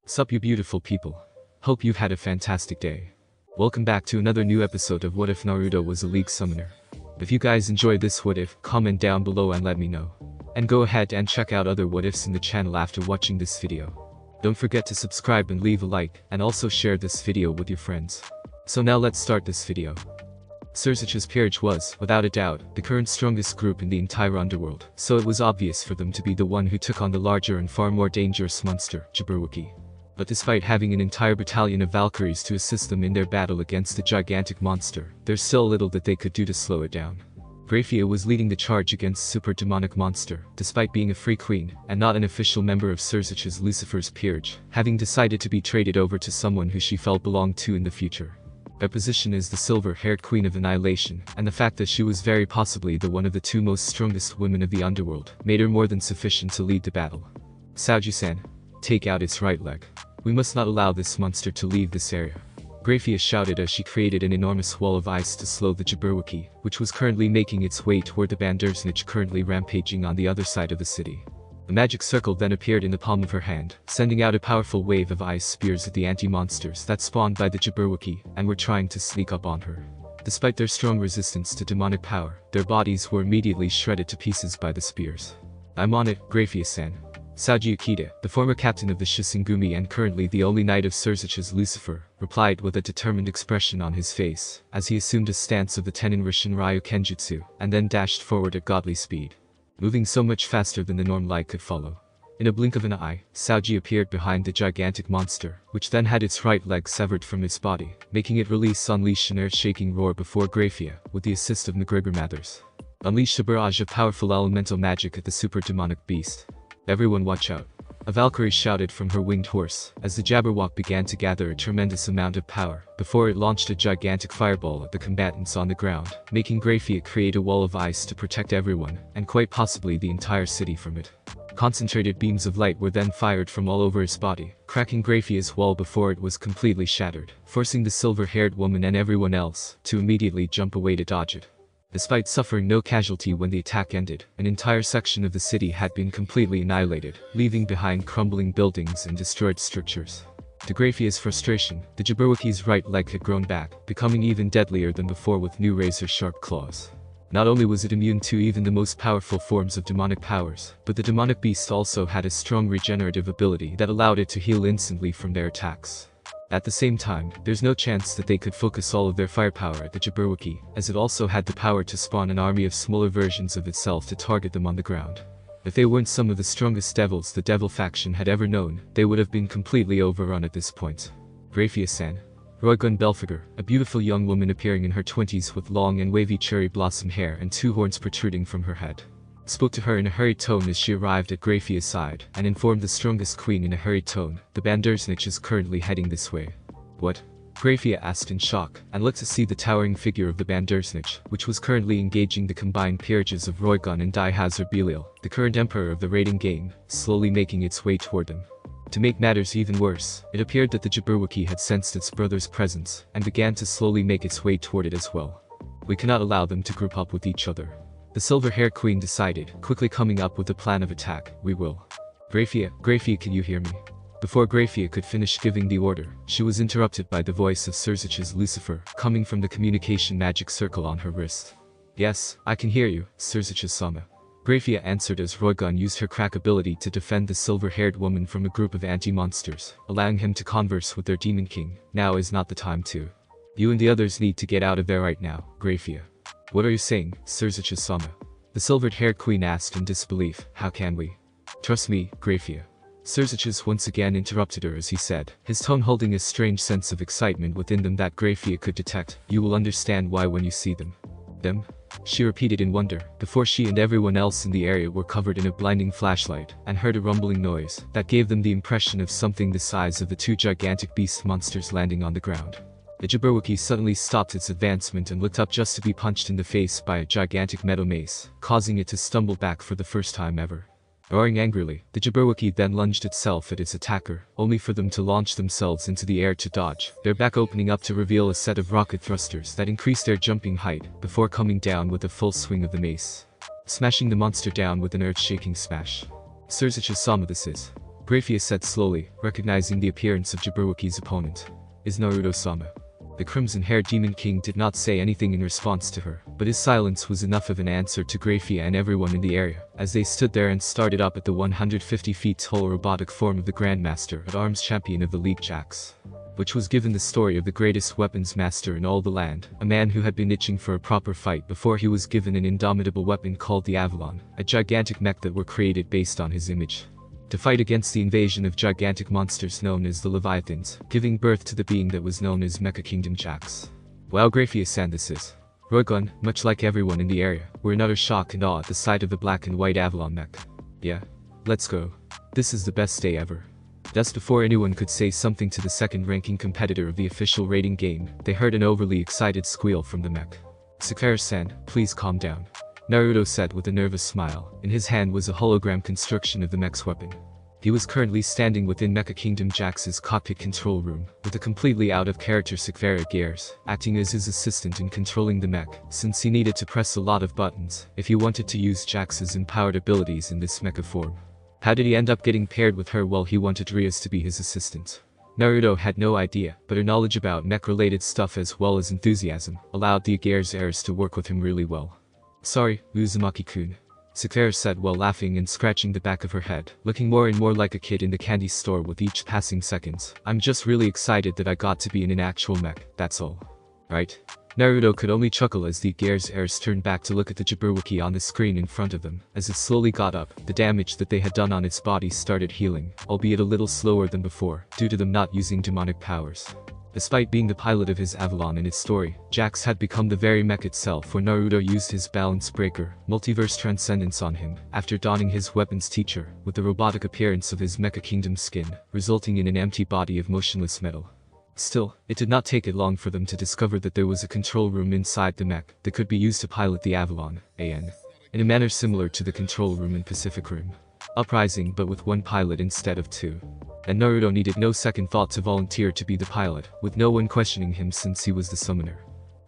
Sup you beautiful people. Hope you've had a fantastic day. Welcome back to another new episode of What If Naruto Was a League Summoner. If you guys enjoyed this what if, comment down below and let me know. And go ahead and check out other what ifs in the channel after watching this video. Don't forget to subscribe and leave a like, and also share this video with your friends. So now let's start this video. Surzich's peerage was, without a doubt, the current strongest group in the entire underworld, so it was obvious for them to be the one who took on the larger and far more dangerous monster, Jabberwocky. But despite having an entire battalion of Valkyries to assist them in their battle against the gigantic monster, there's still little that they could do to slow it down. Graphia was leading the charge against super demonic monster, despite being a free queen, and not an official member of Surzich's Lucifer's peerage, having decided to be traded over to someone who she felt belonged to in the future. Her position as the silver-haired queen of annihilation, and the fact that she was very possibly the one of the two most strongest women of the underworld, made her more than sufficient to lead the battle. Saoju-san, take out its right leg. We must not allow this monster to leave this area. Graphia shouted as she created an enormous wall of ice to slow the Jabberwocky, which was currently making its way toward the Bandersnitch currently rampaging on the other side of the city. A magic circle then appeared in the palm of her hand, sending out a powerful wave of ice spears at the anti-monsters that spawned by the Jabberwocky and were trying to sneak up on her. Despite their strong resistance to demonic power, their bodies were immediately shredded to pieces by the spears. I'm on it, Graphia-san. Saoji Akita, the former captain of the Shisengumi and currently the only knight of Surzich's Lucifer, replied with a determined expression on his face, as he assumed a stance of the Tenin Rishin Ryu Kenjutsu, and then dashed forward at godly speed. Moving so much faster than the norm light could follow. In a blink of an eye, Saoji appeared behind the gigantic monster, which then had its right leg severed from its body, making it unleash an earth-shaking roar before Graphia, with the assist of McGregor Mathers. Unleashed a barrage of powerful elemental magic at the super demonic beast. Everyone watch out. A Valkyrie shouted from her winged horse, as the Jabberwock began to gather a tremendous amount of power, before it launched a gigantic fireball at the combatants on the ground, making Graphia create a wall of ice to protect everyone, and quite possibly the entire city from it. Concentrated beams of light were then fired from all over its body, cracking Graphia's wall before it was completely shattered, forcing the silver-haired woman and everyone else to immediately jump away to dodge it. Despite suffering no casualty when the attack ended, an entire section of the city had been completely annihilated, leaving behind crumbling buildings and destroyed structures. To Graphia's frustration, the Jabberwocky's right leg had grown back, becoming even deadlier than before with new razor-sharp claws. Not only was it immune to even the most powerful forms of demonic powers, but the demonic beast also had a strong regenerative ability that allowed it to heal instantly from their attacks. At the same time, there's no chance that they could focus all of their firepower at the Jabberwocky, as it also had the power to spawn an army of smaller versions of itself to target them on the ground. If they weren't some of the strongest devils the devil faction had ever known, they would have been completely overrun at this point. Graphia-san. Roygun Belphegor, a beautiful young woman appearing in her 20s with long and wavy cherry blossom hair and two horns protruding from her head, spoke to her in a hurried tone as she arrived at Graphia's side, and informed the strongest queen in a hurried tone, the Bandersnitch is currently heading this way. What? Graphia asked in shock, and looked to see the towering figure of the Bandersnitch, which was currently engaging the combined peerages of Roygun and Daihazar Belial, the current emperor of the raiding game, slowly making its way toward them. To make matters even worse, it appeared that the Jabberwocky had sensed its brother's presence, and began to slowly make its way toward it as well. We cannot allow them to group up with each other. The silver-haired queen decided, quickly coming up with a plan of attack. We will. Graphia, can you hear me? Before Graphia could finish giving the order, she was interrupted by the voice of Surzich's Lucifer, coming from the communication magic circle on her wrist. Yes, I can hear you, Surzich's Sama. Graphia answered as Roygun used her crack ability to defend the silver-haired woman from a group of anti-monsters, allowing him to converse with their demon king. Now is not the time to. You and the others need to get out of there right now, Graphia. What are you saying, Surzich's Sama? The silvered-haired queen asked in disbelief. How can we? Trust me, Graphia. Surzich's once again interrupted her as he said, his tone holding a strange sense of excitement within them that Graphia could detect. You will understand why when you see them. Them? She repeated in wonder, before she and everyone else in the area were covered in a blinding flashlight, and heard a rumbling noise that gave them the impression of something the size of the two gigantic beast monsters landing on the ground. The Jabberwocky suddenly stopped its advancement and looked up just to be punched in the face by a gigantic metal mace, causing it to stumble back for the first time ever. Roaring angrily, the Jabberwocky then lunged itself at its attacker, only for them to launch themselves into the air to dodge, their back opening up to reveal a set of rocket thrusters that increased their jumping height, before coming down with a full swing of the mace, smashing the monster down with an earth-shaking smash. Surzich's Sama this is. Grafia said slowly, recognizing the appearance of Jabberwocky's opponent. Is Naruto-sama. The crimson-haired Demon King did not say anything in response to her, but his silence was enough of an answer to Grafia and everyone in the area, as they stood there and started up at the 150 feet tall robotic form of the Grandmaster at Arms Champion of the League Jax, which was given the story of the greatest weapons master in all the land, a man who had been itching for a proper fight before he was given an indomitable weapon called the Avalon, a gigantic mech that were created based on his image, to fight against the invasion of gigantic monsters known as the Leviathans, giving birth to the being that was known as Mecha Kingdom Jax. Wow, Grafia-san, this is. Roigun, much like everyone in the area, were in utter shock and awe at the sight of the black and white Avalon mech. Yeah. Let's go. This is the best day ever. Just before anyone could say something to the second-ranking competitor of the official rating game, they heard an overly excited squeal from the mech. Sakura-san, please calm down. Naruto said with a nervous smile. In his hand was a hologram construction of the mech's weapon. He was currently standing within Mecha Kingdom Jax's cockpit control room, with a completely out-of-character Sakura Gears, acting as his assistant in controlling the mech, since he needed to press a lot of buttons if he wanted to use Jax's empowered abilities in this mecha form. How did he end up getting paired with her while he wanted Rias to be his assistant? Naruto had no idea, but her knowledge about mech-related stuff as well as enthusiasm allowed the Gears heirs to work with him really well. Sorry, Uzumaki-kun. Sakura said while laughing and scratching the back of her head, looking more and more like a kid in the candy store with each passing seconds. I'm just really excited that I got to be in an actual mech, that's all. Right? Naruto could only chuckle as the Gears heirs turned back to look at the Jabberwocky on the screen in front of them. As it slowly got up, the damage that they had done on its body started healing, albeit a little slower than before, due to them not using demonic powers. Despite being the pilot of his Avalon in its story, Jax had become the very mech itself where Naruto used his balance breaker, multiverse transcendence on him, after donning his weapons teacher, with the robotic appearance of his Mecha Kingdom skin, resulting in an empty body of motionless metal. Still, it did not take it long for them to discover that there was a control room inside the mech that could be used to pilot the Avalon, in a manner similar to the control room in Pacific Rim. Uprising but with one pilot instead of two. And Naruto needed no second thought to volunteer to be the pilot, with no one questioning him since he was the summoner.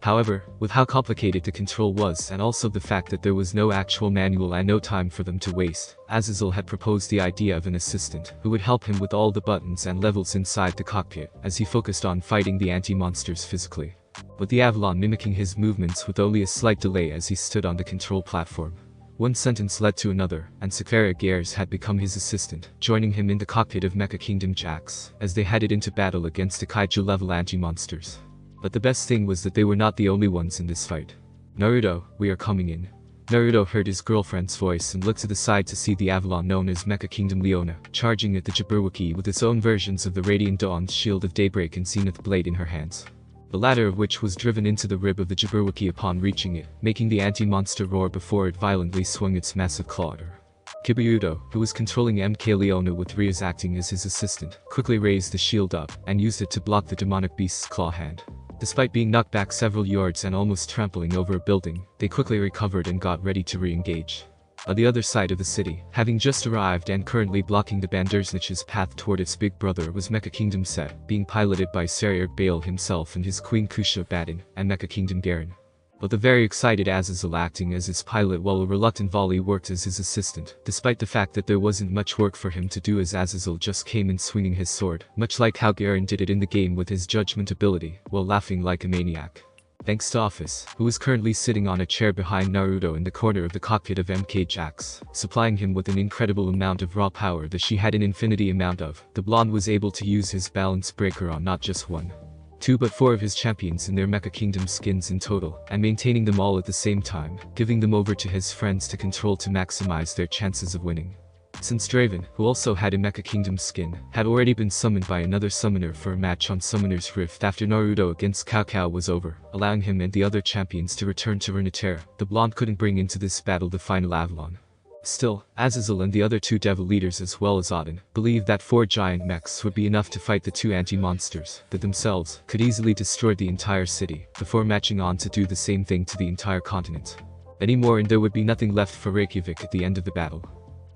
However, with how complicated the control was and also the fact that there was no actual manual and no time for them to waste, Azazel had proposed the idea of an assistant who would help him with all the buttons and levels inside the cockpit as he focused on fighting the anti-monsters physically, with the Avalon mimicking his movements with only a slight delay as he stood on the control platform. One sentence led to another, and Sakura Gears had become his assistant, joining him in the cockpit of Mecha Kingdom Jax, as they headed into battle against the kaiju-level anti-monsters. But the best thing was that they were not the only ones in this fight. Naruto, we are coming in. Naruto heard his girlfriend's voice and looked to the side to see the Avalon known as Mecha Kingdom Leona, charging at the Jabberwocky with its own versions of the Radiant Dawn's Shield of Daybreak and Zenith Blade in her hands. The latter of which was driven into the rib of the Jabberwocky upon reaching it, making the anti-monster roar before it violently swung its massive claw at her. Kibuyudo, who was controlling MK Leona with Rias acting as his assistant, quickly raised the shield up and used it to block the demonic beast's claw hand. Despite being knocked back several yards and almost trampling over a building, they quickly recovered and got ready to re-engage. On the other side of the city, having just arrived and currently blocking the Bandersnich's path toward its big brother was Mecha Kingdom Set, being piloted by Sarier Bale himself and his Queen Kusha Badin, and Mecha Kingdom Garen. But the very excited Azazel acting as his pilot while a reluctant Volley worked as his assistant, despite the fact that there wasn't much work for him to do as Azazel just came in swinging his sword, much like how Garen did it in the game with his judgment ability, while laughing like a maniac. Thanks to Office, who was currently sitting on a chair behind Naruto in the corner of the cockpit of MK Jax, supplying him with an incredible amount of raw power that she had an infinity amount of, the blonde was able to use his balance breaker on not just one, two but four of his champions in their Mecha Kingdom skins in total, and maintaining them all at the same time, giving them over to his friends to control to maximize their chances of winning. Since Draven, who also had a Mecha Kingdom skin, had already been summoned by another summoner for a match on Summoner's Rift after Naruto against Cao Cao was over, allowing him and the other champions to return to Runeterra, the blonde couldn't bring into this battle the final Avalon. Still, Azazel and the other two devil leaders as well as Odin, believed that 4 giant mechs would be enough to fight the 2 anti-monsters that themselves could easily destroy the entire city, before matching on to do the same thing to the entire continent. Anymore and there would be nothing left for Reykjavik at the end of the battle.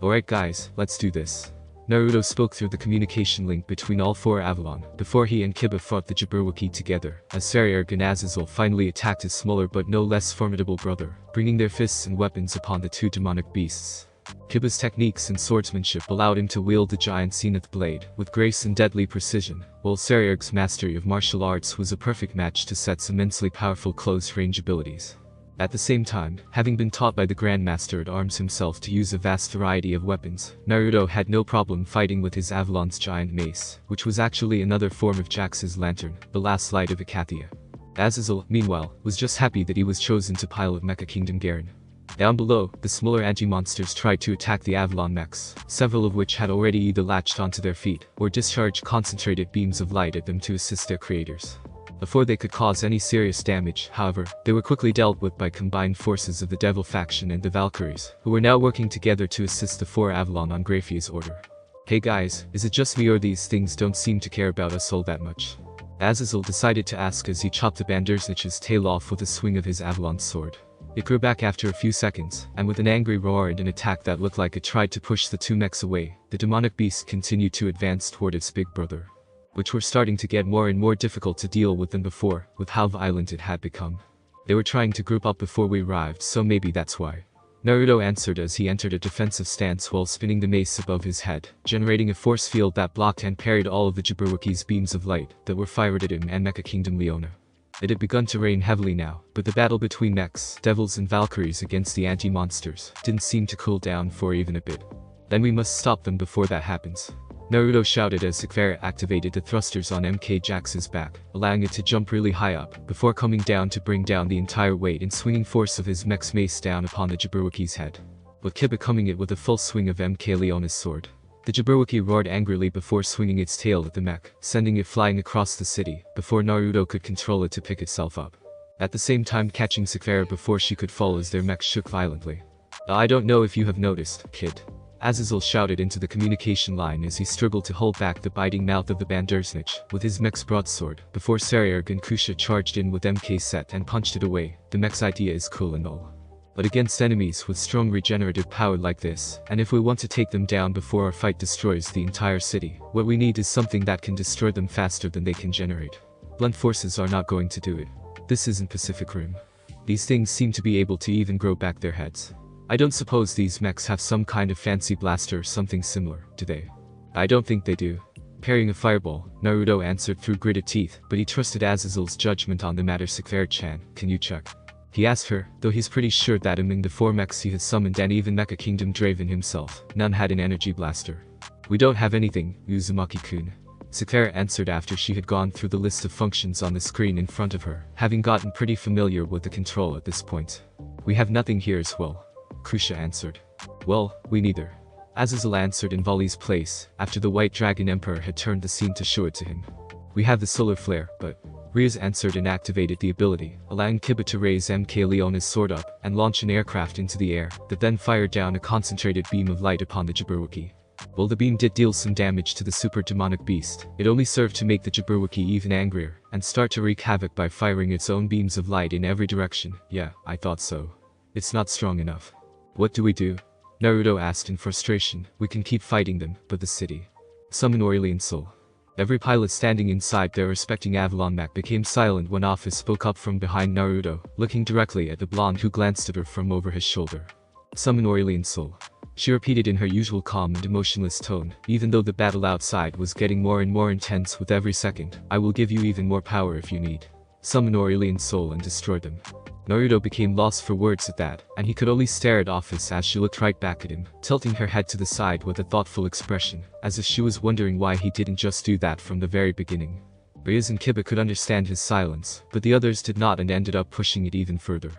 Alright guys, let's do this. Naruto spoke through the communication link between all 4 Avalon, before he and Kiba fought the Jabberwocky together, as Sarier and Azazel finally attacked his smaller but no less formidable brother, bringing their fists and weapons upon the 2 demonic beasts. Kiba's techniques and swordsmanship allowed him to wield the giant zenith blade with grace and deadly precision, while Saryarg's mastery of martial arts was a perfect match to Set's immensely powerful close-range abilities. At the same time, having been taught by the Grandmaster at Arms himself to use a vast variety of weapons, Naruto had no problem fighting with his Avalon's giant mace, which was actually another form of Jax's lantern, the last light of Akathia. Azazel, meanwhile, was just happy that he was chosen to pilot Mecha Kingdom Garen. Down below, the smaller anti-monsters tried to attack the Avalon mechs, several of which had already either latched onto their feet, or discharged concentrated beams of light at them to assist their creators. Before they could cause any serious damage, however, they were quickly dealt with by combined forces of the Devil faction and the Valkyries, who were now working together to assist the 4 Avalon on Graphia's order. Hey guys, is it just me or these things don't seem to care about us all that much? Azazel decided to ask as he chopped the Bandersnich's tail off with a swing of his Avalon sword. It grew back after a few seconds, and with an angry roar and an attack that looked like it tried to push the 2 mechs away, the demonic beast continued to advance toward its big brother, which were starting to get more and more difficult to deal with than before, with how violent it had become. They were trying to group up before we arrived, so maybe that's why. Naruto answered as he entered a defensive stance while spinning the mace above his head, generating a force field that blocked and parried all of the Jabberwocky's beams of light that were fired at him and Mecha Kingdom Leona. It had begun to rain heavily now, but the battle between mechs, devils and valkyries against the anti-monsters didn't seem to cool down for even a bit. Then we must stop them before that happens. Naruto shouted as Sekvera activated the thrusters on MK Jax's back, allowing it to jump really high up, before coming down to bring down the entire weight and swinging force of his mech's mace down upon the Jabberwocky's head, with Kiba coming it with a full swing of MK Leona's sword. The Jabberwocky roared angrily before swinging its tail at the mech, sending it flying across the city, before Naruto could control it to pick itself up, at the same time catching Sekvera before she could fall as their mechs shook violently. I don't know if you have noticed, kid. Azazel shouted into the communication line as he struggled to hold back the biting mouth of the Bandersnitch with his mech's broadsword, before Saryarg and Kusha charged in with MK Set and punched it away. The mech's idea is cool and all, but against enemies with strong regenerative power like this, and if we want to take them down before our fight destroys the entire city, what we need is something that can destroy them faster than they can generate. Blunt forces are not going to do it. This isn't Pacific Rim. These things seem to be able to even grow back their heads. I don't suppose these mechs have some kind of fancy blaster or something similar, do they? I don't think they do. Parrying a fireball, Naruto answered through gritted teeth, but he trusted Azazel's judgment on the matter. Sekvera-chan, can you check? He asked her, though he's pretty sure that among the 4 mechs he has summoned and even Mecha Kingdom Draven himself, none had an energy blaster. We don't have anything, Uzumaki-kun. Sekvera answered after she had gone through the list of functions on the screen in front of her, having gotten pretty familiar with the control at this point. We have nothing here as well. Kusha answered. Well, we neither. Azazel answered in Vali's place, after the White Dragon Emperor had turned the scene to show it to him. We have the solar flare, but... Riaz answered and activated the ability, allowing Kiba to raise MK Leona's sword up and launch an aircraft into the air that then fired down a concentrated beam of light upon the Jabberwocky. While the beam did deal some damage to the super demonic beast, it only served to make the Jabberwocky even angrier and start to wreak havoc by firing its own beams of light in every direction. Yeah, I thought so. It's not strong enough. What do we do? Naruto asked in frustration. We can keep fighting them, but the city. Summon Aurelian Soul. Every pilot standing inside their respecting Avalon mech became silent when Office spoke up from behind Naruto, looking directly at the blonde who glanced at her from over his shoulder. Summon Aurelian Soul. She repeated in her usual calm and emotionless tone, even though the battle outside was getting more and more intense with every second. I will give you even more power if you need. Summon Aurelian Soul and destroy them. Naruto became lost for words at that, and he could only stare at Office as she looked right back at him, tilting her head to the side with a thoughtful expression, as if she was wondering why he didn't just do that from the very beginning. Riaz and Kiba could understand his silence, but the others did not and ended up pushing it even further.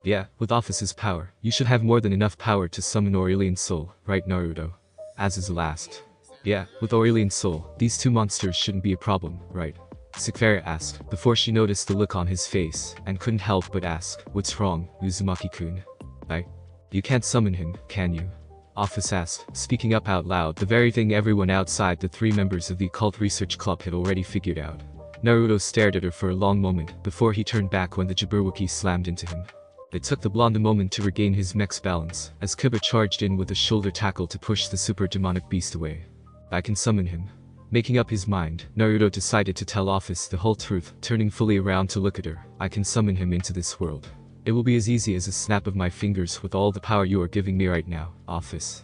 Yeah, with Office's power, you should have more than enough power to summon Aurelian Soul, right Naruto? Azazel asked. Yeah, with Aurelian Soul, these 2 monsters shouldn't be a problem, right? Sekvera asked, before she noticed the look on his face, and couldn't help but ask, what's wrong, Uzumaki-kun? You can't summon him, can you? Office asked, speaking up out loud, the very thing everyone outside the 3 members of the Occult Research Club had already figured out. Naruto stared at her for a long moment, before he turned back when the Jabberwocky slammed into him. It took the blonde a moment to regain his mech's balance, as Kiba charged in with a shoulder tackle to push the super demonic beast away. I can summon him. Making up his mind, Naruto decided to tell Office the whole truth, turning fully around to look at her. I can summon him into this world. It will be as easy as a snap of my fingers with all the power you are giving me right now, Office.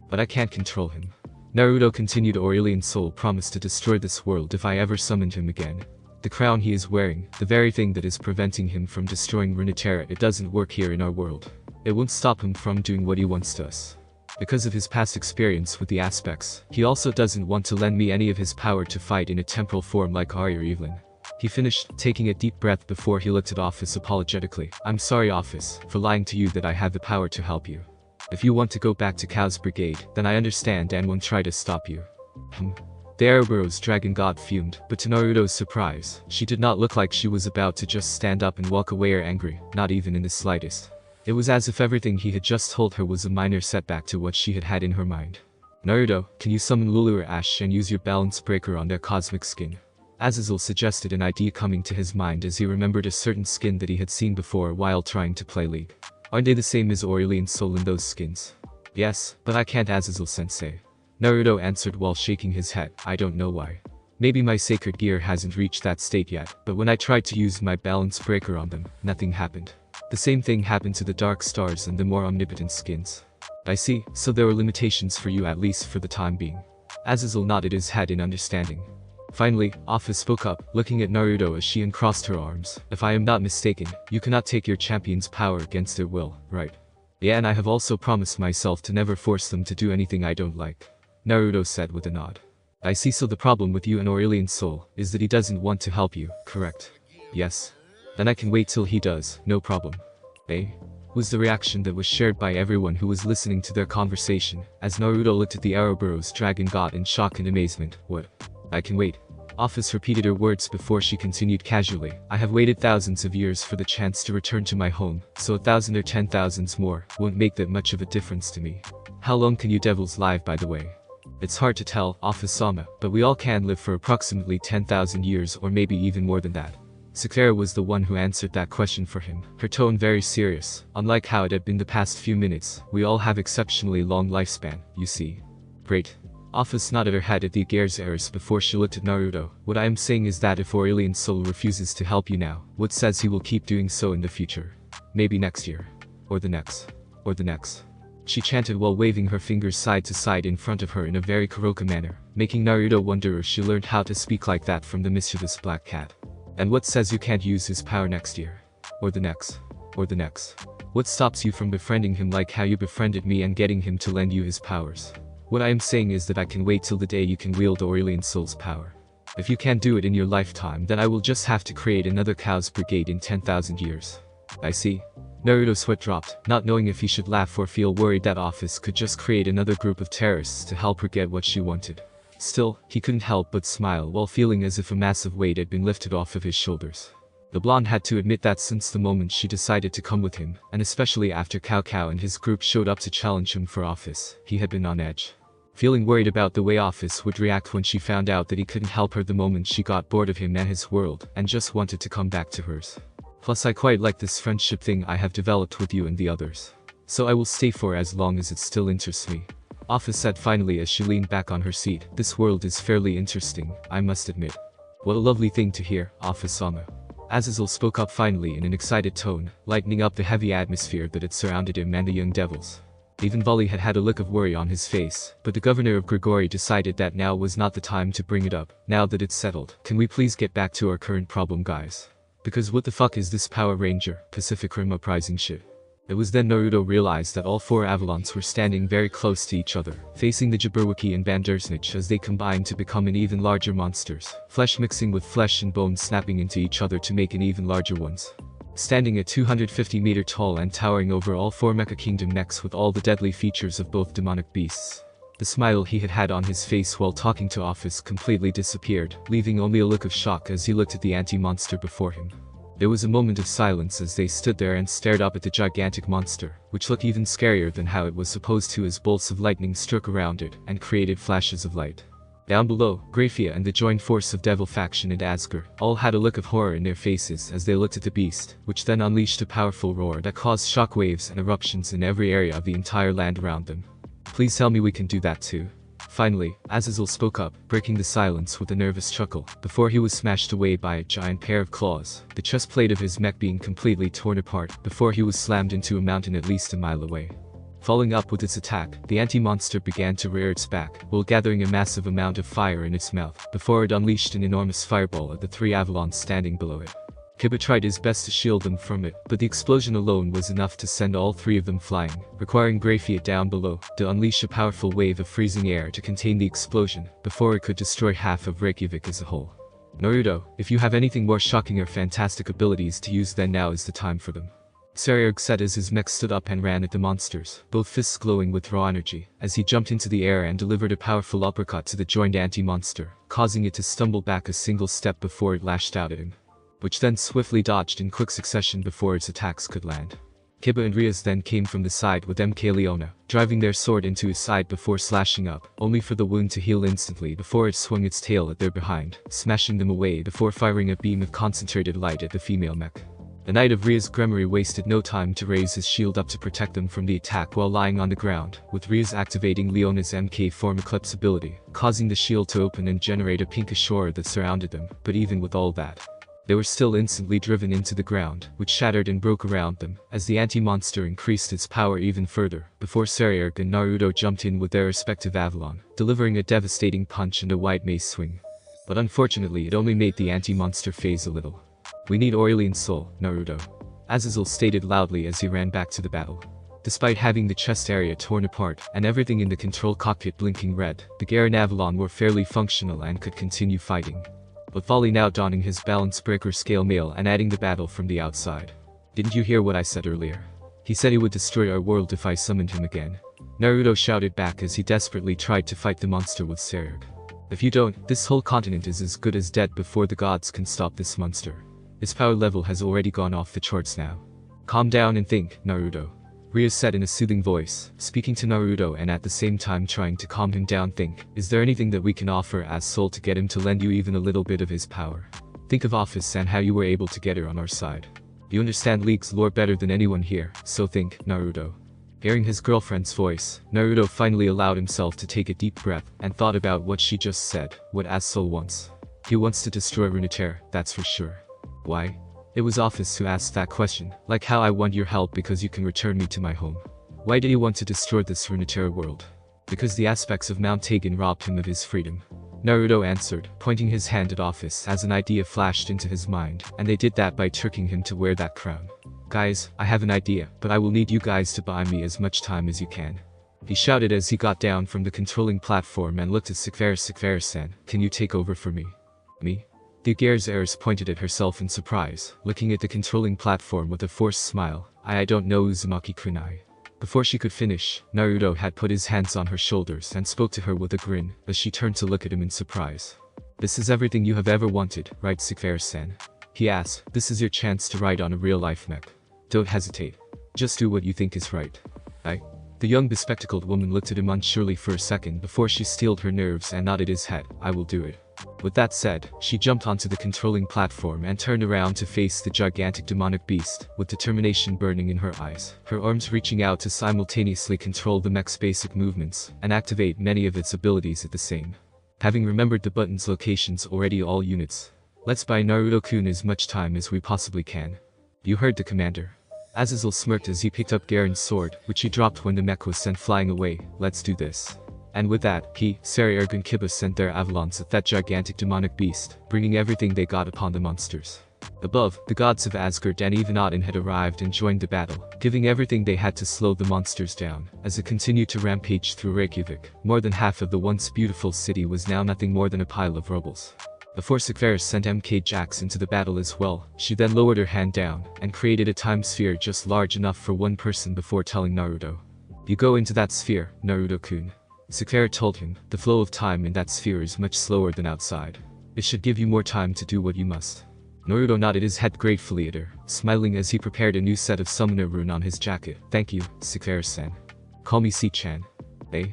but I can't control him. Naruto continued. Aurelian Soul promised to destroy this world if I ever summoned him again. The crown he is wearing, the very thing that is preventing him from destroying Runeterra, it doesn't work here in our world. It won't stop him from doing what he wants to us. Because of his past experience with the aspects, he also doesn't want to lend me any of his power to fight in a temporal form like Ari or Evelyn. He finished, taking a deep breath before he looked at Office apologetically. I'm sorry, Office, for lying to you that I have the power to help you. If you want to go back to Chaos Brigade, then I understand and won't try to stop you. The Ouroboros dragon god fumed, but to Naruto's surprise, she did not look like she was about to just stand up and walk away or angry, not even in the slightest. It was as if everything he had just told her was a minor setback to what she had had in her mind. Naruto, can you summon Lulu or Ash and use your balance breaker on their cosmic skin? Azazel suggested, an idea coming to his mind as he remembered a certain skin that he had seen before while trying to play League. Aren't they the same as Aurelian Soul in those skins? Yes, but I can't, Azazel-sensei. Naruto answered while shaking his head. I don't know why. Maybe my sacred gear hasn't reached that state yet, but when I tried to use my balance breaker on them, nothing happened. The same thing happened to the Dark Stars and the more omnipotent skins. I see, so there were limitations for you, at least for the time being. Azazel nodded his head in understanding. Finally, Office spoke up, looking at Naruto as she uncrossed her arms. If I am not mistaken, you cannot take your champion's power against their will, right? Yeah, and I have also promised myself to never force them to do anything I don't like. Naruto said with a nod. I see, so the problem with you and Aurelian Soul is that he doesn't want to help you, correct? Yes. Then I can wait till he does, no problem. Eh? Was the reaction that was shared by everyone who was listening to their conversation, as Naruto looked at the Ouroboros dragon god in shock and amazement. What? I can wait. Office repeated her words before she continued casually. I have waited thousands of years for the chance to return to my home, so 1,000 or 10,000s more won't make that much of a difference to me. How long can you devils live, by the way? It's hard to tell, Office-sama, but we all can live for approximately 10,000 years or maybe even more than that. Sakura was the one who answered that question for him, her tone very serious. Unlike how it had been the past few minutes, we all have exceptionally long lifespan, you see. Great. Office nodded her head at the Aigaire's heirs before she looked at Naruto. What I am saying is that if Aurelian Soul refuses to help you now, what says he will keep doing so in the future? Maybe next year. Or the next. Or the next. She chanted while waving her fingers side to side in front of her in a very Kuroka manner, making Naruto wonder if she learned how to speak like that from the mischievous black cat. And what says you can't use his power next year? Or the next? Or the next? What stops you from befriending him like how you befriended me and getting him to lend you his powers? What I am saying is that I can wait till the day you can wield Aurelian Soul's power. If you can't do it in your lifetime, then I will just have to create another Chaos Brigade in 10,000 years. I see. Naruto's sweat dropped, not knowing if he should laugh or feel worried that Office could just create another group of terrorists to help her get what she wanted. Still, he couldn't help but smile while feeling as if a massive weight had been lifted off of his shoulders. The blonde had to admit that since the moment she decided to come with him, and especially after Cao Cao and his group showed up to challenge him for Office, he had been on edge. Feeling worried about the way Office would react when she found out that he couldn't help her the moment she got bored of him and his world, and just wanted to come back to hers. Plus I quite like this friendship thing I have developed with you and the others. So I will stay for as long as it still interests me. Office said finally as she leaned back on her seat. This world is fairly interesting, I must admit. What a lovely thing to hear, Office-sama. Azazel spoke up finally in an excited tone, lightening up the heavy atmosphere that had surrounded him and the young devils. Even Volley had had a look of worry on his face, but the governor of Grigori decided that now was not the time to bring it up. Now that it's settled, can we please get back to our current problem, guys? Because what the fuck is this Power Ranger, Pacific Rim uprising shit? It was then Naruto realized that all four Avalons were standing very close to each other, facing the Jabberwocky and Bandersnitch as they combined to become an even larger monsters, flesh mixing with flesh and bone snapping into each other to make an even larger ones. Standing at 250 meter tall and towering over all four Mecha Kingdom necks with all the deadly features of both demonic beasts. The smile he had had on his face while talking to Office completely disappeared, leaving only a look of shock as he looked at the anti-monster before him. There was a moment of silence as they stood there and stared up at the gigantic monster, which looked even scarier than how it was supposed to as bolts of lightning struck around it and created flashes of light. Down below, Graphia and the joined force of Devil Faction and Asgore all had a look of horror in their faces as they looked at the beast, which then unleashed a powerful roar that caused shockwaves and eruptions in every area of the entire land around them. Please tell me we can do that too. Finally, Azazel spoke up, breaking the silence with a nervous chuckle, before he was smashed away by a giant pair of claws, the chest plate of his mech being completely torn apart, before he was slammed into a mountain at least a mile away. Following up with its attack, the anti-monster began to rear its back, while gathering a massive amount of fire in its mouth, before it unleashed an enormous fireball at the 3 Avalons standing below it. Kiba tried his best to shield them from it, but the explosion alone was enough to send all 3 of them flying, requiring Greyfiat down below to unleash a powerful wave of freezing air to contain the explosion, before it could destroy half of Reykjavik as a whole. Naruto, if you have anything more shocking or fantastic abilities to use, then now is the time for them. Sariarg said as his mech stood up and ran at the monsters, both fists glowing with raw energy, as he jumped into the air and delivered a powerful uppercut to the joined anti-monster, causing it to stumble back a single step before it lashed out at him, which then swiftly dodged in quick succession before its attacks could land. Kiba and Rias then came from the side with MK Leona, driving their sword into his side before slashing up, only for the wound to heal instantly before it swung its tail at their behind, smashing them away before firing a beam of concentrated light at the female mech. The Knight of Rias Gremory wasted no time to raise his shield up to protect them from the attack while lying on the ground, with Rias activating Leona's MK Form Eclipse ability, causing the shield to open and generate a pinkish aura that surrounded them. But even with all that, they were still instantly driven into the ground, which shattered and broke around them, as the anti-monster increased its power even further, before Sariarg and Naruto jumped in with their respective Avalon, delivering a devastating punch and a white mace swing. But unfortunately it only made the anti-monster phase a little. "We need Aurelian Soul, Naruto," Azazel stated loudly as he ran back to the battle. Despite having the chest area torn apart, and everything in the control cockpit blinking red, the Garen Avalon were fairly functional and could continue fighting. But Volley now donning his balance breaker scale mail and adding the battle from the outside. "Didn't you hear what I said earlier? He said he would destroy our world if I summoned him again," Naruto shouted back as he desperately tried to fight the monster with Sariarg. "If you don't, this whole continent is as good as dead before the gods can stop this monster. Its power level has already gone off the charts now. Calm down and think, Naruto," Rias said in a soothing voice, speaking to Naruto and at the same time trying to calm him down. "Think, is there anything that we can offer as Soul to get him to lend you even a little bit of his power? Think of Office and how you were able to get her on our side. You understand League's lore better than anyone here, so think, Naruto." Hearing his girlfriend's voice, Naruto finally allowed himself to take a deep breath and thought about what she just said, what As-Soul wants. He wants to destroy Runeterra, that's for sure. Why? It was Office who asked that question, like how I want your help because you can return me to my home. Why did he want to destroy this Runeterra world? Because the aspects of Mount Tegan robbed him of his freedom. Naruto answered, pointing his hand at Office as an idea flashed into his mind, and they did that by tricking him to wear that crown. "Guys, I have an idea, but I will need you guys to buy me as much time as you can," he shouted as he got down from the controlling platform and looked at Sikvera-san, "Can you take over for me?" "Me?" The Aguirre's heiress pointed at herself in surprise, looking at the controlling platform with a forced smile. I don't know Uzumaki-kunai." Before she could finish, Naruto had put his hands on her shoulders and spoke to her with a grin, as she turned to look at him in surprise. "This is everything you have ever wanted, right, Sikvera-san?" he asked. "This is your chance to ride on a real-life mech. Don't hesitate. Just do what you think is right." The young bespectacled woman looked at him unsurely for a second before she steeled her nerves and nodded his head. "I will do it." With that said, she jumped onto the controlling platform and turned around to face the gigantic demonic beast, with determination burning in her eyes, her arms reaching out to simultaneously control the mech's basic movements, and activate many of its abilities at the same. Having remembered the button's locations already, all units, let's buy Naruto-kun as much time as we possibly can. You heard the commander. Azazel smirked as he picked up Garen's sword, which he dropped when the mech was sent flying away. "Let's do this." And with that, he, Sariarg and Kiba sent their Avalons at that gigantic demonic beast, bringing everything they got upon the monsters. Above, the gods of Asgard and even Odin had arrived and joined the battle, giving everything they had to slow the monsters down, as it continued to rampage through Reykjavik. More than half of the once beautiful city was now nothing more than a pile of rubbles. Before Sikvera sent MK Jax into the battle as well, she then lowered her hand down, and created a time sphere just large enough for one person before telling Naruto, "You go into that sphere, Naruto-kun." Sikvera told him, "The flow of time in that sphere is much slower than outside. It should give you more time to do what you must." Naruto nodded his head gratefully at her, smiling as he prepared a new set of summoner rune on his jacket. "Thank you, Sikvera-san. Call me C-chan." "Eh?"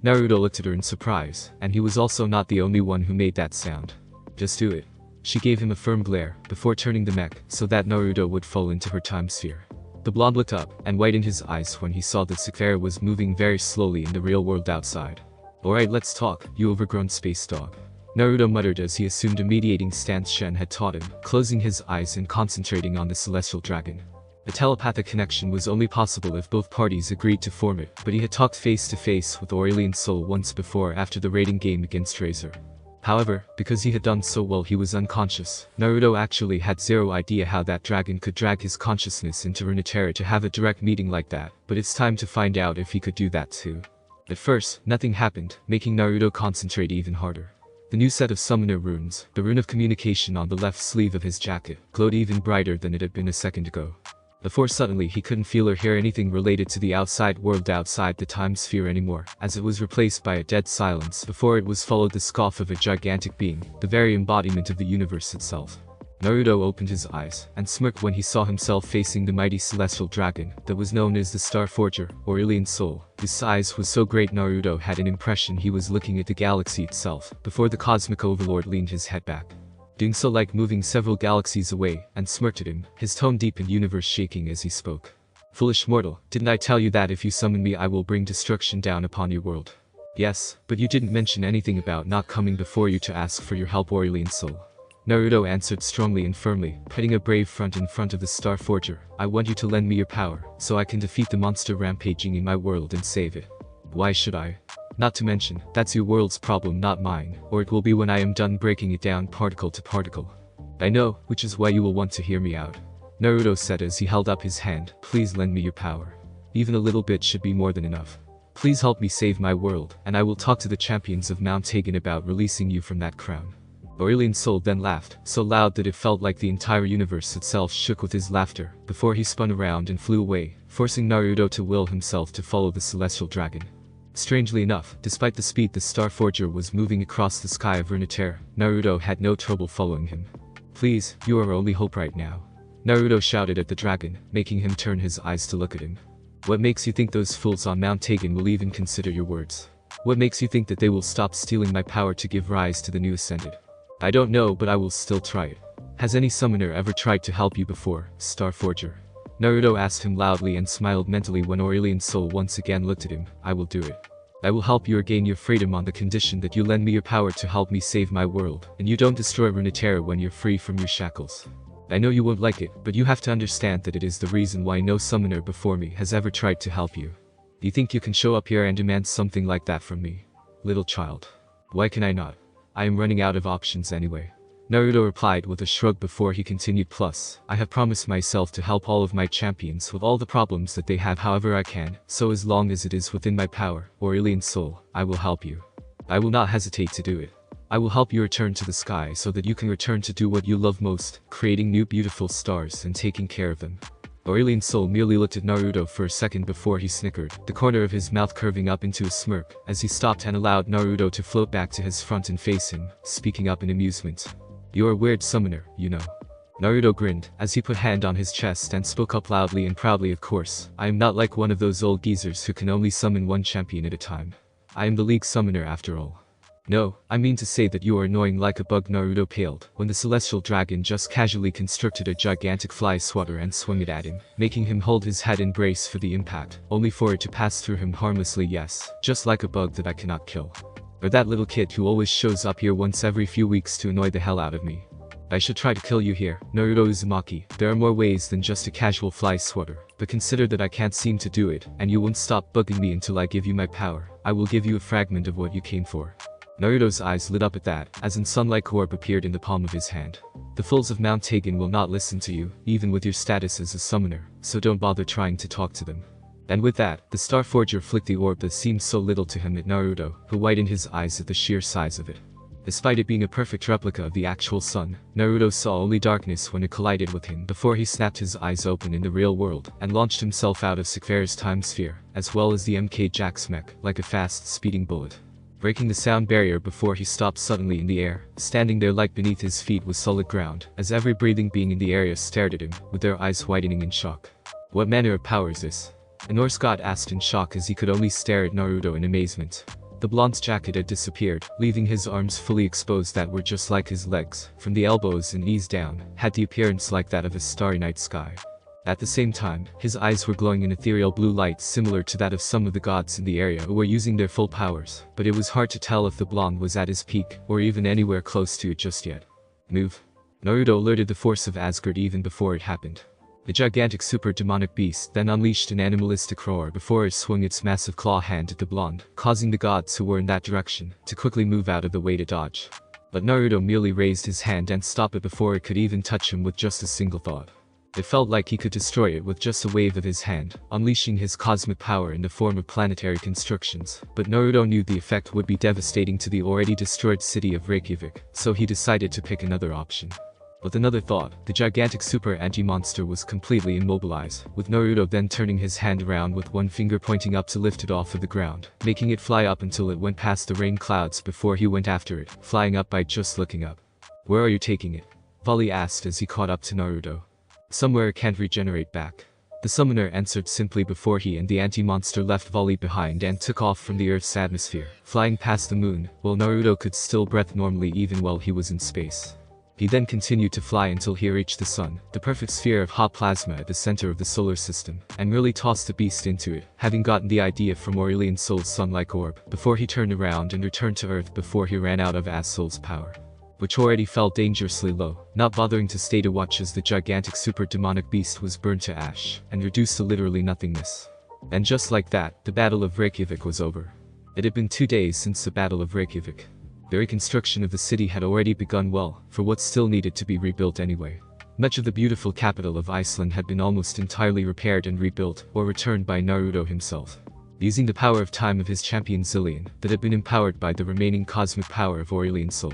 Naruto looked at her in surprise, and he was also not the only one who made that sound. "Just do it." She gave him a firm glare, before turning the mech, so that Naruto would fall into her time sphere. The blonde looked up, and widened his eyes when he saw that Sikvera was moving very slowly in the real world outside. "Alright, let's talk, you overgrown space dog," Naruto muttered as he assumed a mediating stance Shen had taught him, closing his eyes and concentrating on the celestial dragon. The telepathic connection was only possible if both parties agreed to form it, but he had talked face to face with Aurelian Soul once before after the raiding game against Razor. However, because he had done so well he was unconscious, Naruto actually had zero idea how that dragon could drag his consciousness into Runeterra to have a direct meeting like that, but it's time to find out if he could do that too. At first, nothing happened, making Naruto concentrate even harder. The new set of summoner runes, the rune of communication on the left sleeve of his jacket, glowed even brighter than it had been a second ago. Before suddenly he couldn't feel or hear anything related to the outside world outside the time sphere anymore, as it was replaced by a dead silence before it was followed the scoff of a gigantic being, the very embodiment of the universe itself. Naruto opened his eyes, and smirked when he saw himself facing the mighty celestial dragon that was known as the Star Forger, Aurelian Soul. His size was so great Naruto had an impression he was looking at the galaxy itself, before the cosmic overlord leaned his head back, doing so like moving several galaxies away, and smirked at him, his tone deep and universe shaking as he spoke. "Foolish mortal, didn't I tell you that if you summon me I will bring destruction down upon your world?" "Yes, but you didn't mention anything about not coming before you to ask for your help, Aurelian Soul." Naruto answered strongly and firmly, putting a brave front in front of the Star Forger. "I want you to lend me your power, so I can defeat the monster rampaging in my world and save it." "Why should I? Not to mention, that's your world's problem, not mine, or it will be when I am done breaking it down particle to particle." "I know, which is why you will want to hear me out," Naruto said as he held up his hand. "Please lend me your power. Even a little bit should be more than enough. Please help me save my world, and I will talk to the champions of Mount Hagen about releasing you from that crown." Aurelian Soul then laughed, so loud that it felt like the entire universe itself shook with his laughter, before he spun around and flew away, forcing Naruto to will himself to follow the celestial dragon. Strangely enough, despite the speed the Star Forger was moving across the sky of Runeterra, Naruto had no trouble following him. "Please, you are our only hope right now," Naruto shouted at the dragon, making him turn his eyes to look at him. "What makes you think those fools on Mount Hagen will even consider your words? What makes you think that they will stop stealing my power to give rise to the new Ascended?" "I don't know, but I will still try it. Has any summoner ever tried to help you before, Star Forger?" Naruto asked him loudly and smiled mentally when Aurelian Soul once again looked at him. "I will do it. I will help you regain your freedom on the condition that you lend me your power to help me save my world, and you don't destroy Runeterra when you're free from your shackles. I know you won't like it, but you have to understand that it is the reason why no summoner before me has ever tried to help you. Do you think you can show up here and demand something like that from me, little child? Why can I not? I am running out of options anyway." Naruto replied with a shrug before he continued, "Plus, I have promised myself to help all of my champions with all the problems that they have however I can, so as long as it is within my power, Aurelian Soul, I will help you. I will not hesitate to do it. I will help you return to the sky so that you can return to do what you love most, creating new beautiful stars and taking care of them." Aurelian Soul merely looked at Naruto for a second before he snickered, the corner of his mouth curving up into a smirk, as he stopped and allowed Naruto to float back to his front and face him, speaking up in amusement. "You're a weird summoner, you know." Naruto grinned, as he put hand on his chest and spoke up loudly and proudly. "Of course, I am not like one of those old geezers who can only summon one champion at a time. I am the League Summoner after all." "No, I mean to say that you are annoying like a bug." Naruto paled, when the celestial dragon just casually constructed a gigantic fly swatter and swung it at him, making him hold his head and brace for the impact, only for it to pass through him harmlessly. "Yes, just like a bug that I cannot kill. Or that little kid who always shows up here once every few weeks to annoy the hell out of me. I should try to kill you here, Naruto Uzumaki. There are more ways than just a casual fly swatter, but consider that I can't seem to do it, and you won't stop bugging me until I give you my power. I will give you a fragment of what you came for." Naruto's eyes lit up at that, as a sun-like orb appeared in the palm of his hand. "The fools of Mount Hagen will not listen to you, even with your status as a summoner, so don't bother trying to talk to them." And with that, the Star Forger flicked the orb that seemed so little to him at Naruto, who widened his eyes at the sheer size of it. Despite it being a perfect replica of the actual sun, Naruto saw only darkness when it collided with him before he snapped his eyes open in the real world and launched himself out of Sikvera's time sphere, as well as the MK Jack's mech, like a fast, speeding bullet, breaking the sound barrier before he stopped suddenly in the air. Standing there like beneath his feet was solid ground, as every breathing being in the area stared at him, with their eyes widening in shock. "What manner of power is this?" a Norse god asked in shock as he could only stare at Naruto in amazement. The blonde's jacket had disappeared, leaving his arms fully exposed that were just like his legs, from the elbows and knees down, had the appearance like that of a starry night sky. At the same time, his eyes were glowing an ethereal blue light similar to that of some of the gods in the area who were using their full powers, but it was hard to tell if the blonde was at his peak, or even anywhere close to it just yet. "Move." Naruto alerted the force of Asgard even before it happened. The gigantic super demonic beast then unleashed an animalistic roar before it swung its massive claw hand at the blonde, causing the gods who were in that direction to quickly move out of the way to dodge. But Naruto merely raised his hand and stopped it before it could even touch him with just a single thought. It felt like he could destroy it with just a wave of his hand, unleashing his cosmic power in the form of planetary constructions. But Naruto knew the effect would be devastating to the already destroyed city of Reykjavik, so he decided to pick another option. With another thought, the gigantic super anti-monster was completely immobilized, with Naruto then turning his hand around with one finger pointing up to lift it off of the ground, making it fly up until it went past the rain clouds before he went after it, flying up by just looking up. "Where are you taking it?" Volley asked as he caught up to Naruto. "Somewhere it can't regenerate back." The summoner answered simply before he and the anti-monster left Volley behind and took off from the Earth's atmosphere, flying past the moon, while Naruto could still breathe normally even while he was in space. He then continued to fly until he reached the sun, the perfect sphere of hot plasma at the center of the solar system, and really tossed the beast into it, having gotten the idea from Aurelian Soul's sun-like orb, before he turned around and returned to Earth before he ran out of Soul's power, which already felt dangerously low, not bothering to stay to watch as the gigantic super demonic beast was burned to ash, and reduced to literally nothingness. And just like that, the Battle of Reykjavik was over. It had been 2 days since the Battle of Reykjavik. The reconstruction of the city had already begun well, for what still needed to be rebuilt anyway. Much of the beautiful capital of Iceland had been almost entirely repaired and rebuilt, or returned by Naruto himself, using the power of time of his champion Zillion, that had been empowered by the remaining cosmic power of Aurelian Soul.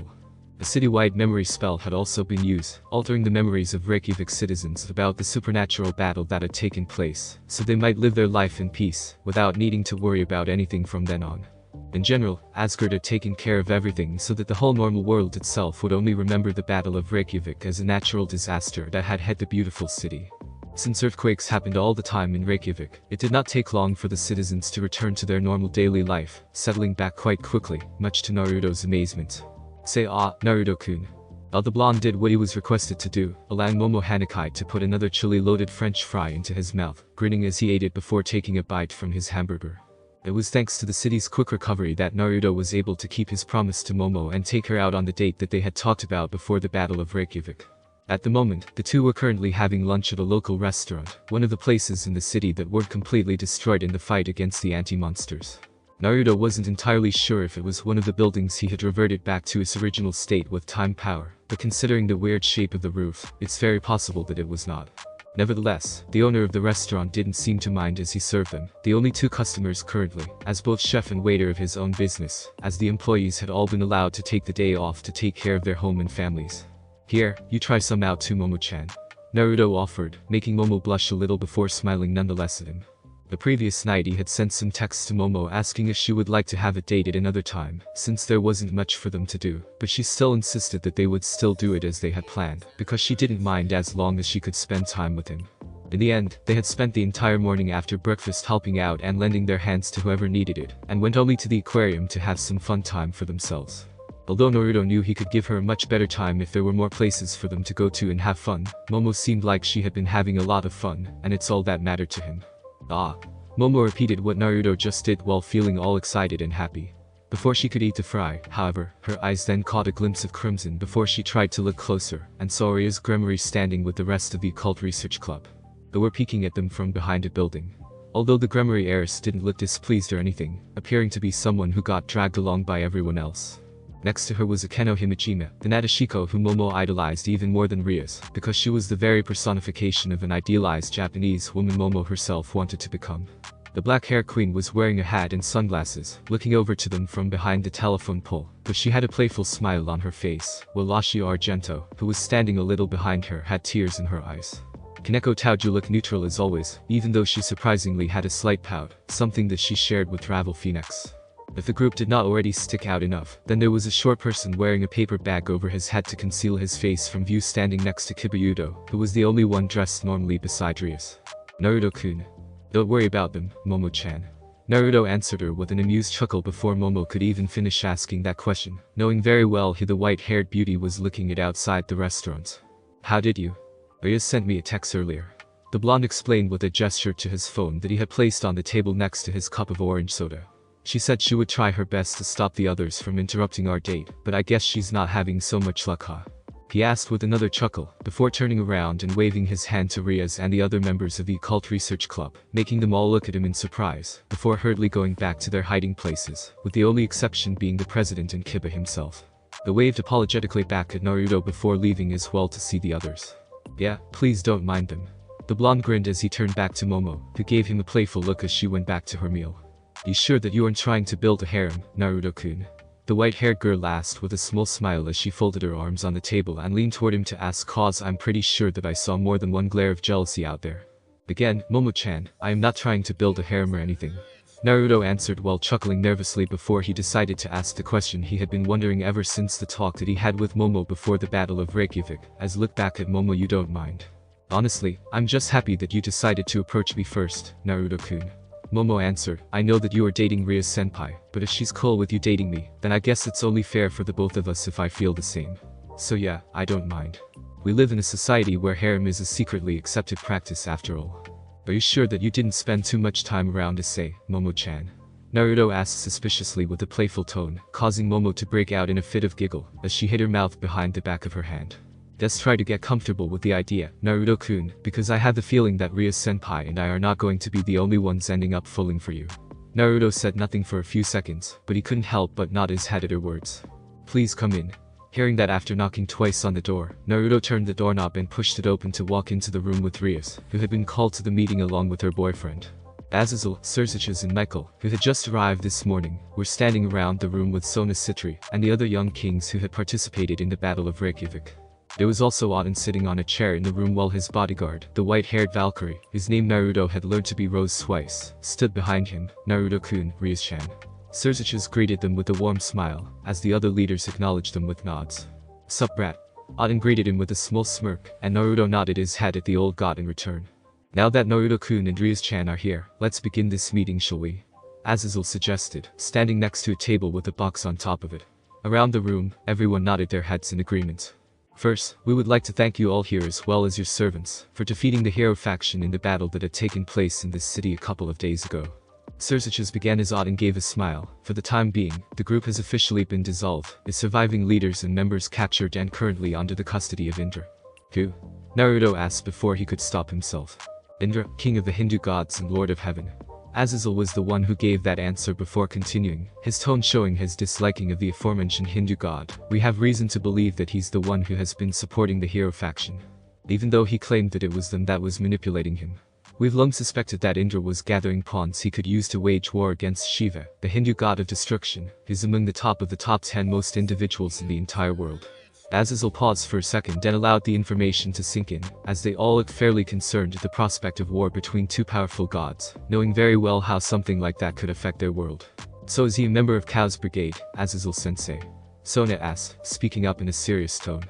A citywide memory spell had also been used, altering the memories of Reykjavik citizens about the supernatural battle that had taken place, so they might live their life in peace, without needing to worry about anything from then on. In general, Asgard had taken care of everything so that the whole normal world itself would only remember the Battle of Reykjavik as a natural disaster that had hit the beautiful city. Since earthquakes happened all the time in Reykjavik, it did not take long for the citizens to return to their normal daily life, settling back quite quickly, much to Naruto's amazement. "Say Naruto-kun." The blonde did what he was requested to do, allowing Momo Hanakai to put another chili-loaded French fry into his mouth, grinning as he ate it before taking a bite from his hamburger. It was thanks to the city's quick recovery that Naruto was able to keep his promise to Momo and take her out on the date that they had talked about before the Battle of Reykjavik. At the moment, the two were currently having lunch at a local restaurant, one of the places in the city that weren't completely destroyed in the fight against the anti-monsters. Naruto wasn't entirely sure if it was one of the buildings he had reverted back to its original state with time power, but considering the weird shape of the roof, it's very possible that it was not. Nevertheless, the owner of the restaurant didn't seem to mind as he served them, the only 2 customers currently, as both chef and waiter of his own business, as the employees had all been allowed to take the day off to take care of their home and families. "Here, you try some out too, Momo-chan," Naruto offered, making Momo blush a little before smiling nonetheless at him. The previous night he had sent some texts to Momo asking if she would like to have a date at another time, since there wasn't much for them to do, but she still insisted that they would still do it as they had planned, because she didn't mind as long as she could spend time with him. In the end, they had spent the entire morning after breakfast helping out and lending their hands to whoever needed it, and went only to the aquarium to have some fun time for themselves. Although Naruto knew he could give her a much better time if there were more places for them to go to and have fun, Momo seemed like she had been having a lot of fun, and it's all that mattered to him. Momo repeated what Naruto just did while feeling all excited and happy. Before she could eat the fry, however, her eyes then caught a glimpse of Crimson before she tried to look closer, and saw Rya's Gremory standing with the rest of the occult research club. They were peeking at them from behind a building. Although the Gremory heiress didn't look displeased or anything, appearing to be someone who got dragged along by everyone else. Next to her was Akeno Himejima, the Nadeshiko whom Momo idolized even more than Rya's, because she was the very personification of an idealized Japanese woman Momo herself wanted to become. The black hair queen was wearing a hat and sunglasses, looking over to them from behind the telephone pole, but she had a playful smile on her face, while Lashio Argento, who was standing a little behind her, had tears in her eyes. Kaneko Taoju looked neutral as always, even though she surprisingly had a slight pout, something that she shared with Ravel Phoenix. If the group did not already stick out enough, then there was a short person wearing a paper bag over his head to conceal his face from view standing next to Kibayudo, who was the only one dressed normally beside Rias. "Naruto-kun. Don't worry about them, Momo-chan." Naruto answered her with an amused chuckle before Momo could even finish asking that question, knowing very well who the white-haired beauty was looking at outside the restaurant. "How did you? Rias sent me a text earlier." The blonde explained with a gesture to his phone that he had placed on the table next to his cup of orange soda. "She said she would try her best to stop the others from interrupting our date, but I guess she's not having so much luck, huh?" He asked with another chuckle, before turning around and waving his hand to Riaz and the other members of the Occult Research Club, making them all look at him in surprise, before hurriedly going back to their hiding places, with the only exception being the president and Kiba himself. They waved apologetically back at Naruto before leaving as well to see the others. Yeah, please don't mind them. The blonde grinned as he turned back to Momo, who gave him a playful look as she went back to her meal. You sure that you aren't trying to build a harem, Naruto-kun? The white-haired girl asked with a small smile as she folded her arms on the table and leaned toward him to ask, cause I'm pretty sure that I saw more than one glare of jealousy out there. Again, Momo-chan, I am not trying to build a harem or anything. Naruto answered while chuckling nervously before he decided to ask the question he had been wondering ever since the talk that he had with Momo before the Battle of Reykjavik, as look back at Momo, you don't mind. Honestly, I'm just happy that you decided to approach me first, Naruto-kun. Momo answered, I know that you are dating Ria's senpai, but if she's cool with you dating me, then I guess it's only fair for the both of us if I feel the same. So yeah, I don't mind. We live in a society where harem is a secretly accepted practice after all. Are you sure that you didn't spend too much time around Issei, Momo-chan? Naruto asked suspiciously with a playful tone, causing Momo to break out in a fit of giggle, as she hid her mouth behind the back of her hand. Let's try to get comfortable with the idea, Naruto-kun, because I have the feeling that Ria's senpai and I are not going to be the only ones ending up falling for you. Naruto said nothing for a few seconds, but he couldn't help but nod his head at her words. Please come in. Hearing that after knocking twice on the door, Naruto turned the doorknob and pushed it open to walk into the room with Rias, who had been called to the meeting along with her boyfriend. Azazel, Surziches and Michael, who had just arrived this morning, were standing around the room with Sona Citri and the other young kings who had participated in the Battle of Reykjavik. There was also Auden sitting on a chair in the room while his bodyguard, the white-haired Valkyrie, whose name Naruto had learned to be Rose twice, stood behind him, Naruto-kun, Rias-chan. Surziches greeted them with a warm smile, as the other leaders acknowledged them with nods. Sup brat? Auden greeted him with a small smirk, and Naruto nodded his head at the old god in return. Now that Naruto-kun and Rias-chan are here, let's begin this meeting, shall we? Azazel suggested, standing next to a table with a box on top of it. Around the room, everyone nodded their heads in agreement. First, we would like to thank you all here as well as your servants, for defeating the hero faction in the battle that had taken place in this city a couple of days ago. Surziches began as Auden gave a smile. For the time being, the group has officially been dissolved, its surviving leaders and members captured and currently under the custody of Indra. Who? Naruto asked before he could stop himself. Indra, king of the Hindu gods and lord of heaven. Azazel was the one who gave that answer before continuing, his tone showing his disliking of the aforementioned Hindu god. We have reason to believe that he's the one who has been supporting the hero faction. Even though he claimed that it was them that was manipulating him. We've long suspected that Indra was gathering pawns he could use to wage war against Shiva, the Hindu god of destruction, who's among the top 10 most individuals in the entire world. Azazel paused for a second and allowed the information to sink in, as they all looked fairly concerned at the prospect of war between two powerful gods, knowing very well how something like that could affect their world. So is he a member of Chaos Brigade, Azazel-sensei? Sona asked, speaking up in a serious tone.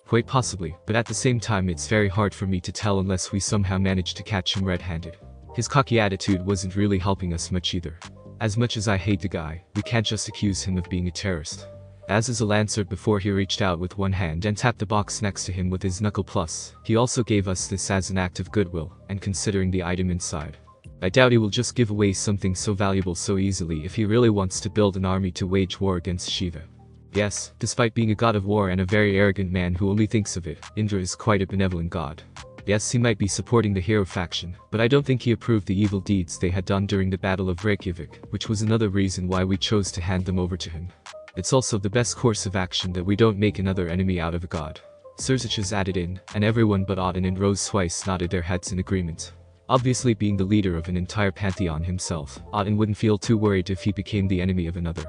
Quite possibly, but at the same time it's very hard for me to tell unless we somehow manage to catch him red-handed. His cocky attitude wasn't really helping us much either. As much as I hate the guy, we can't just accuse him of being a terrorist. Azazel answered before he reached out with one hand and tapped the box next to him with his knuckle plus. He also gave us this as an act of goodwill, and considering the item inside. I doubt he will just give away something so valuable so easily if he really wants to build an army to wage war against Shiva. Yes, despite being a god of war and a very arrogant man who only thinks of it, Indra is quite a benevolent god. Yes, he might be supporting the hero faction, but I don't think he approved the evil deeds they had done during the Battle of Reykjavik, which was another reason why we chose to hand them over to him. It's also the best course of action that we don't make another enemy out of a god. Surziches added in, and everyone but Auden and Rose twice nodded their heads in agreement. Obviously being the leader of an entire pantheon himself, Auden wouldn't feel too worried if he became the enemy of another.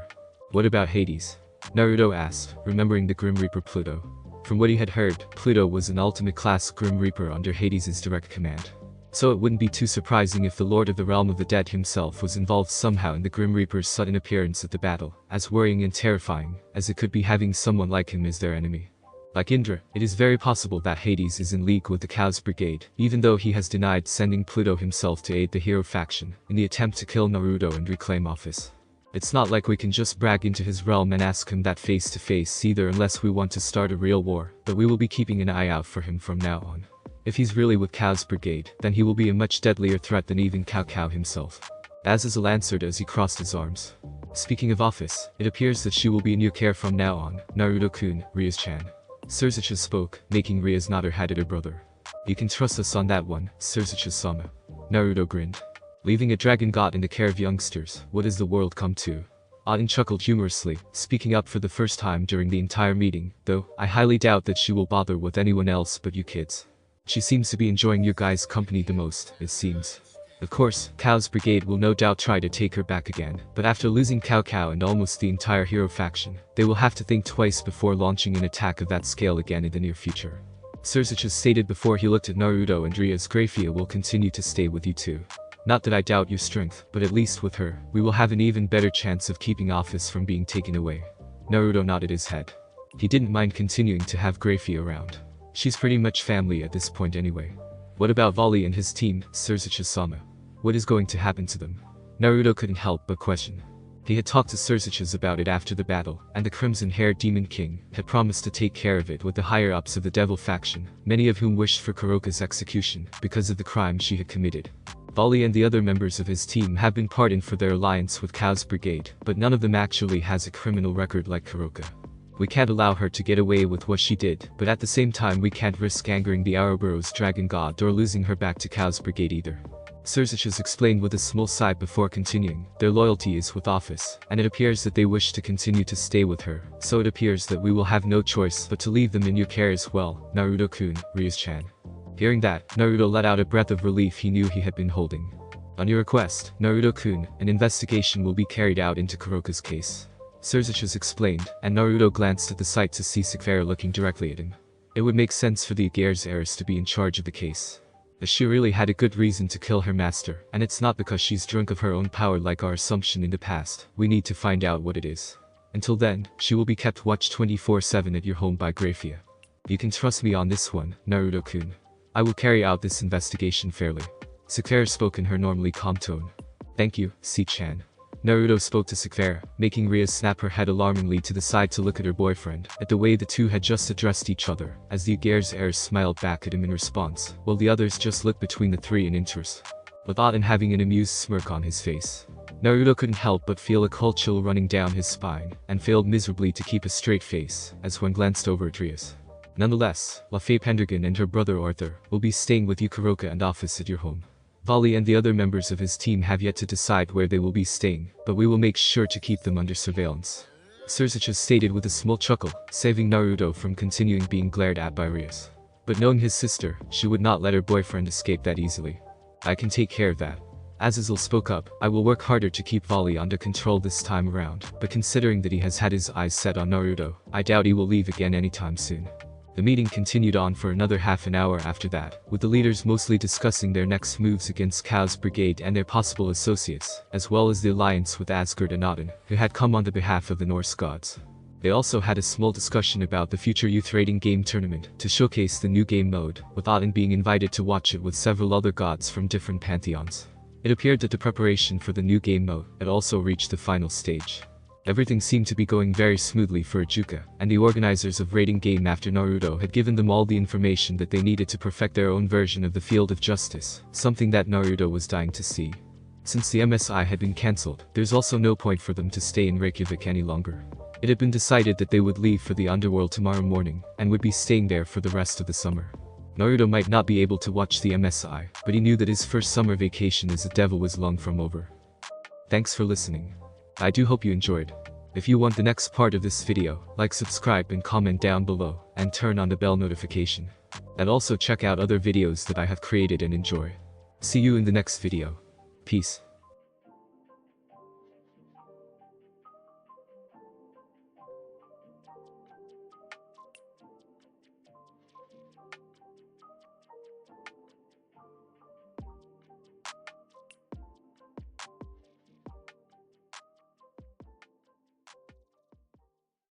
What about Hades? Naruto asked, remembering the Grim Reaper Pluto. From what he had heard, Pluto was an ultimate class Grim Reaper under Hades' direct command. So it wouldn't be too surprising if the Lord of the Realm of the Dead himself was involved somehow in the Grim Reaper's sudden appearance at the battle, as worrying and terrifying as it could be having someone like him as their enemy. Like Indra, it is very possible that Hades is in league with the Chaos Brigade, even though he has denied sending Pluto himself to aid the hero faction in the attempt to kill Naruto and reclaim office. It's not like we can just brag into his realm and ask him that face to face either unless we want to start a real war, but we will be keeping an eye out for him from now on. If he's really with Chaos Brigade, then he will be a much deadlier threat than even Cao himself. Azazel answered as he crossed his arms. Speaking of office, it appears that she will be in your care from now on, Naruto-kun, Rias-chan. Surzucha spoke, making Ria's nod her head at her brother. You can trust us on that one, Surzucha-sama. Naruto grinned. Leaving a dragon god in the care of youngsters, what has the world come to? Aten chuckled humorously, speaking up for the first time during the entire meeting, though I highly doubt that she will bother with anyone else but you kids. She seems to be enjoying your guys' company the most, it seems. Of course, Chaos Brigade will no doubt try to take her back again, but after losing Cao Cao and almost the entire hero faction, they will have to think twice before launching an attack of that scale again in the near future. Surzucha stated before he looked at Naruto and Ria's Grafia will continue to stay with you too. Not that I doubt your strength, but at least with her, we will have an even better chance of keeping office from being taken away. Naruto nodded his head. He didn't mind continuing to have Grafia around. She's pretty much family at this point anyway. What about Volley and his team, Surzucha-sama? What is going to happen to them? Naruto couldn't help but question. He had talked to Surzucha about it after the battle, and the crimson-haired Demon King had promised to take care of it with the higher-ups of the Devil faction, many of whom wished for Kuroka's execution because of the crime she had committed. Volley and the other members of his team have been pardoned for their alliance with Chaos Brigade, but none of them actually has a criminal record like Kuroka. We can't allow her to get away with what she did, but at the same time we can't risk angering the Ouroboros Dragon God or losing her back to Chaos Brigade either. Surzucha explained with a small sigh before continuing, their loyalty is with office, and it appears that they wish to continue to stay with her, so it appears that we will have no choice but to leave them in your care as well, Naruto-kun, Ryuz-chan. Hearing that, Naruto let out a breath of relief he knew he had been holding. On your request, Naruto-kun, an investigation will be carried out into Kuroka's case. Surzucha explained, and Naruto glanced at the site to see Sakura looking directly at him. It would make sense for the Agear's heiress to be in charge of the case. As she really had a good reason to kill her master, and it's not because she's drunk of her own power like our assumption in the past. We need to find out what it is. Until then, she will be kept watch 24/7 at your home by Grafia. You can trust me on this one, Naruto-kun. I will carry out this investigation fairly. Sakura spoke in her normally calm tone. Thank you, C-chan. Naruto spoke to Sakura, making Ria snap her head alarmingly to the side to look at her boyfriend, at the way the two had just addressed each other, as the Agear's heir smiled back at him in response, while the others just looked between the three in interest, with Aten having an amused smirk on his face. Naruto couldn't help but feel a cold chill running down his spine, and failed miserably to keep a straight face, as one glanced over at Ria's. Nonetheless, Lafay Pendragon and her brother Arthur will be staying with you Kuroka and office at your home. Volley and the other members of his team have yet to decide where they will be staying, but we will make sure to keep them under surveillance. Surzucha stated with a small chuckle, saving Naruto from continuing being glared at by Rias. But knowing his sister, she would not let her boyfriend escape that easily. I can take care of that. Azazel spoke up, I will work harder to keep Volley under control this time around, but considering that he has had his eyes set on Naruto, I doubt he will leave again anytime soon. The meeting continued on for another half an hour after that, with the leaders mostly discussing their next moves against Chaos Brigade and their possible associates, as well as the alliance with Asgard and Aten, who had come on the behalf of the Norse gods. They also had a small discussion about the future youth rating game tournament to showcase the new game mode, with Aten being invited to watch it with several other gods from different pantheons. It appeared that the preparation for the new game mode had also reached the final stage. Everything seemed to be going very smoothly for Ajuka, and the organizers of Rating Game after Naruto had given them all the information that they needed to perfect their own version of the Field of Justice, something that Naruto was dying to see. Since the MSI had been cancelled, there's also no point for them to stay in Reykjavik any longer. It had been decided that they would leave for the underworld tomorrow morning, and would be staying there for the rest of the summer. Naruto might not be able to watch the MSI, but he knew that his first summer vacation as a devil was long from over. Thanks for listening. I do hope you enjoyed. If you want the next part of this video, like, subscribe and comment down below, and turn on the bell notification. And also check out other videos that I have created and enjoy. See you in the next video. Peace.